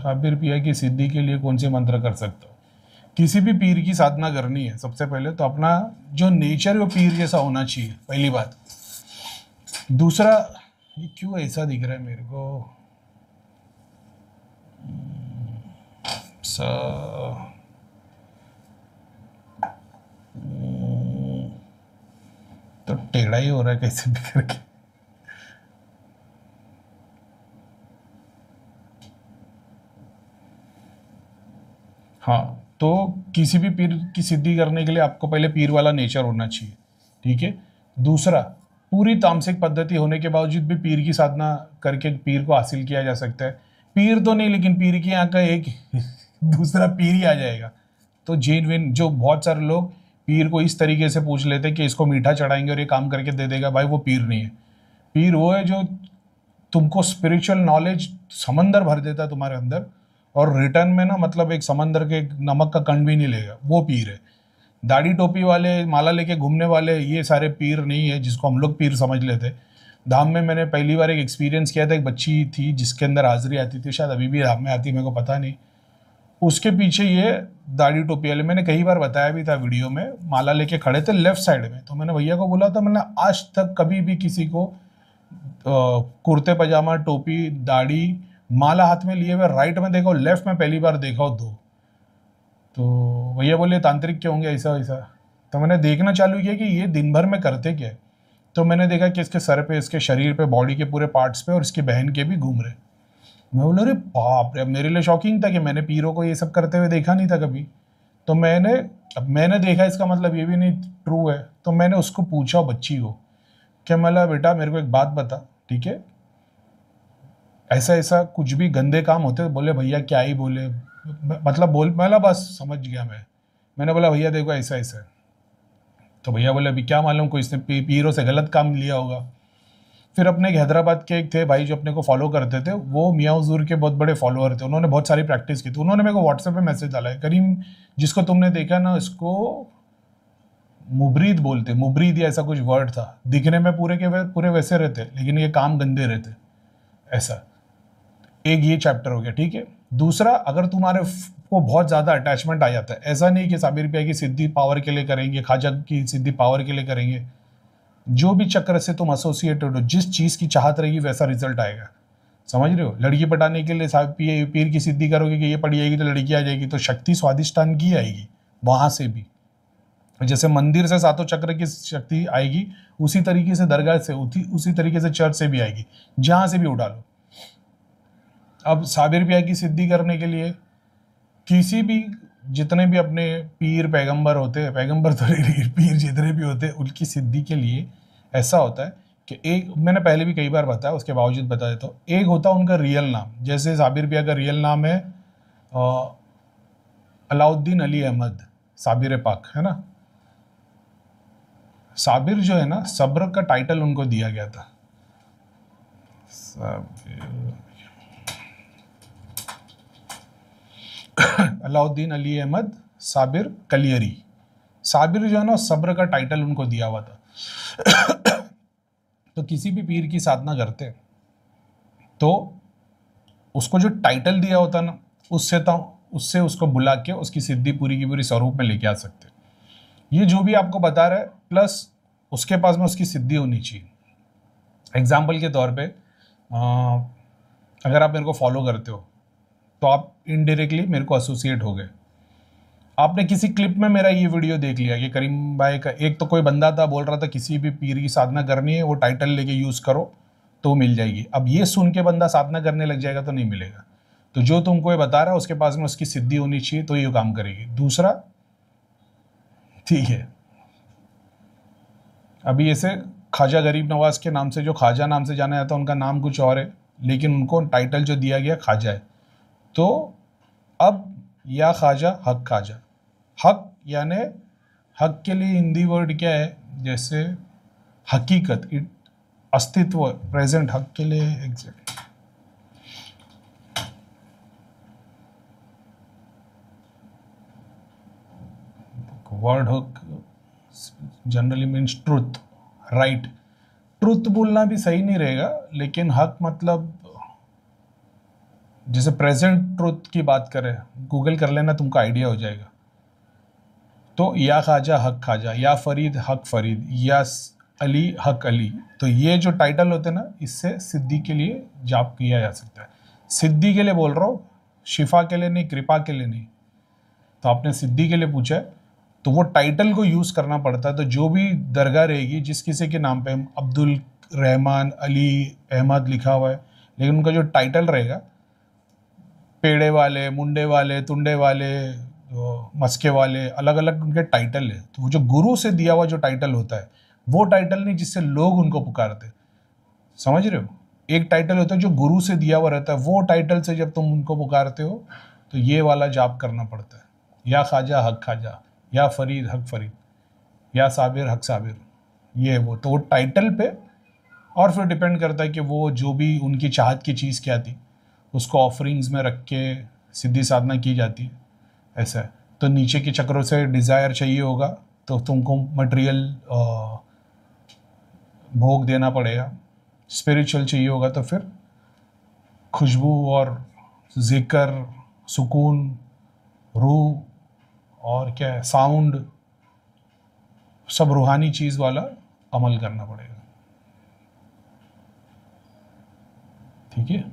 साबिर पिया की सिद्धि के लिए कौन से मंत्र कर सकता हूँ? किसी भी पीर की साधना करनी है सबसे पहले तो अपना जो नेचर है वो पीर जैसा होना चाहिए, पहली बात। दूसरा, ये क्यों ऐसा दिख रहा है मेरे को? तो टेढ़ा ही हो रहा है कैसे भी करके। हाँ, तो किसी भी पीर की सिद्धि करने के लिए आपको पहले पीर वाला नेचर होना चाहिए, ठीक है। दूसरा, पूरी तामसिक पद्धति होने के बावजूद भी पीर की साधना करके पीर को हासिल किया जा सकता है। पीर तो नहीं, लेकिन पीर की यहाँ का एक दूसरा पीर ही आ जाएगा। तो जेनविन जो बहुत सारे लोग पीर को इस तरीके से पूछ लेते हैं कि इसको मीठा चढ़ाएंगे और ये काम करके दे देगा, भाई वो पीर नहीं है। पीर वो है जो तुमको स्पिरिचुअल नॉलेज समंदर भर देता है तुम्हारे अंदर, और रिटर्न में ना मतलब एक समंदर के नमक का कण भी नहीं लेगा, वो पीर है। दाढ़ी टोपी वाले, माला लेके घूमने वाले, ये सारे पीर नहीं है जिसको हम लोग पीर समझ लेते। धाम में मैंने पहली बार एक एक्सपीरियंस किया था, एक बच्ची थी जिसके अंदर हाजिरी आती थी, शायद अभी भी धाम में आती, मेरे को पता नहीं। उसके पीछे ये दाढ़ी टोपी वाले, मैंने कई बार बताया भी था वीडियो में, माला लेके खड़े थे लेफ्ट साइड में। तो मैंने भैया को बोला था, मैंने आज तक कभी भी किसी को कुर्ते पजामा, टोपी, दाढ़ी, माला हाथ में लिए हुए राइट में देखा, लेफ्ट में पहली बार देखा दो। तो भैया बोले तांत्रिक क्या होंगे ऐसा ऐसा। तो मैंने देखना चालू किया कि ये दिन भर में करते क्या है। तो मैंने देखा कि इसके सर पे, इसके शरीर पे, बॉडी के पूरे पार्ट्स पे और इसकी बहन के भी घूम रहे। मैं बोला अरे बाप रे, मेरे लिए शॉकिंग था कि मैंने पीरों को ये सब करते हुए देखा नहीं था कभी। तो मैंने देखा, इसका मतलब ये भी नहीं ट्रू है। तो मैंने उसको पूछा बच्ची को, क्या मला बेटा मेरे को एक बात बता, ठीक है, ऐसा ऐसा कुछ भी गंदे काम होते? बोले भैया क्या ही बोले, मतलब बोल, मैं बस समझ गया मैंने बोला भैया देखो ऐसा ऐसा है। तो भैया बोले अभी क्या मालूम, कोई इसने पीरों से गलत काम लिया होगा। फिर अपने एक हैदराबाद के एक थे भाई जो अपने को फॉलो करते थे, वो मियाँ हुजूर के बहुत बड़े फॉलोअर थे, उन्होंने बहुत सारी प्रैक्टिस की थी। उन्होंने मेरे को व्हाट्सएप पे मैसेज डाला है, करीम जिसको तुमने देखा ना, इसको मुबरीद बोलते, मुबरीद या ऐसा कुछ वर्ड था। दिखने में पूरे के पूरे वैसे रहते, लेकिन ये काम गंदे रहते, ऐसा। एक ये चैप्टर हो गया, ठीक है। दूसरा, अगर तुम्हारे को बहुत ज़्यादा अटैचमेंट आ जाता है, ऐसा नहीं कि साबिर पिया की सिद्धि पावर के लिए करेंगे, ख्वाजा की सिद्धि पावर के लिए करेंगे, जो भी चक्र से तुम एसोसिएटेड हो, जिस चीज़ की चाहत रहेगी वैसा रिजल्ट आएगा, समझ रहे हो। लड़की पटाने के लिए पीर की सिद्धि करोगे कि ये पड़ी जाएगी तो लड़की आ जाएगी, तो शक्ति स्वादिष्टान की आएगी वहाँ से भी। जैसे मंदिर से सातों चक्र की शक्ति आएगी, उसी तरीके से दरगाह से, उसी तरीके से चर्च से भी आएगी, जहाँ से भी उठा लो। अब साबिर पिया की सिद्धि करने के लिए किसी भी, जितने भी अपने पीर पैगंबर होते हैं, पैगंबर तो नहीं, पीर जितने भी होते हैं, उनकी सिद्धि के लिए ऐसा होता है कि एक, मैंने पहले भी कई बार बताया, उसके बावजूद बता देता हूँ। एक होता है उनका रियल नाम, जैसे साबिर पिया का रियल नाम है अलाउद्दीन अली अहमद साबिर पाक, है ना। साबिर जो है ना, सब्र का टाइटल उनको दिया गया था। अलाउद्दीन अली अहमद साबिर कलियरी। साबिर जो है ना, सब्र का टाइटल उनको दिया हुआ था। तो किसी भी पीर की साधना करते तो उसको जो टाइटल दिया होता ना, उससे उसको बुला के उसकी सिद्धि पूरी की पूरी स्वरूप में लेके आ सकते। ये जो भी आपको बता रहा है, प्लस उसके पास में उसकी सिद्धि होनी चाहिए। एग्जाम्पल के तौर पे, अगर आप मेरे को फॉलो करते हो तो आप इनडायरेक्टली मेरे को एसोसिएट हो गए। आपने किसी क्लिप में मेरा ये वीडियो देख लिया कि करीम भाई का, एक तो कोई बंदा था बोल रहा था किसी भी पीर की साधना करनी है वो टाइटल लेके यूज़ करो तो मिल जाएगी। अब ये सुन के बंदा साधना करने लग जाएगा तो नहीं मिलेगा। तो जो तुमको ये बता रहा है उसके पास में उसकी सिद्धि होनी चाहिए तो ये काम करेगी। दूसरा, ठीक है, अभी ऐसे ख्वाजा गरीब नवाज के नाम से, जो ख्वाजा नाम से जाना जाता है, उनका नाम कुछ और है, लेकिन उनको टाइटल जो दिया गया ख्वाजा है। तो अब या ख्वाजा हक ख्वाजा, हक यानी हक के लिए हिंदी वर्ड क्या है, जैसे हकीकत, अस्तित्व, प्रेजेंट, हक के लिए एग्जैक्ट वर्ड हक generally means truth, right. Truth बोलना भी सही नहीं रहेगा, लेकिन हक मतलब जैसे प्रेजेंट ट्रुथ की बात करें, गूगल कर लेना, तुमको आइडिया हो जाएगा। तो या ख्वाजा हक ख्वाजा, या फरीद हक फरीद, या अली हक अली, तो ये जो टाइटल होते हैं ना, इससे सिद्धि के लिए जाप किया जा सकता है। सिद्धि के लिए बोल रहा हूँ, शिफा के लिए नहीं, कृपा के लिए नहीं। तो आपने सिद्धि के लिए पूछा है, तो वो टाइटल को यूज करना पड़ता है। तो जो भी दरगाह रहेगी, जिस किसी के नाम पे अब्दुल रहमान अली अहमद लिखा हुआ है, लेकिन उनका जो टाइटल रहेगा, पेड़े वाले, मुंडे वाले, तुंडे वाले, मस्के वाले, अलग अलग उनके टाइटल है। तो वो जो गुरु से दिया हुआ जो टाइटल होता है, वो टाइटल नहीं जिससे लोग उनको पुकारते। समझ रहे हो? एक टाइटल होता है जो गुरु से दिया हुआ रहता है, वो टाइटल से जब तुम उनको पुकारते हो तो ये वाला जाप करना पड़ता है, या ख्वाजा हक ख्वाजा, या फरीद हक फरीद, या साबिर हक साबिर, ये वो। तो वो टाइटल पे और फिर डिपेंड करता है कि वो जो भी उनकी चाहत की चीज़ क्या थी, उसको ऑफरिंग्स में रख के सिद्धि साधना की जाती है, ऐसा है। तो नीचे के चक्रों से डिज़ायर चाहिए होगा तो तुमको मटेरियल भोग देना पड़ेगा। स्पिरिचुअल चाहिए होगा तो फिर खुशबू और जिक्र, सुकून, रूह और क्या है, साउंड, सब रूहानी चीज़ वाला अमल करना पड़ेगा। ठीक है।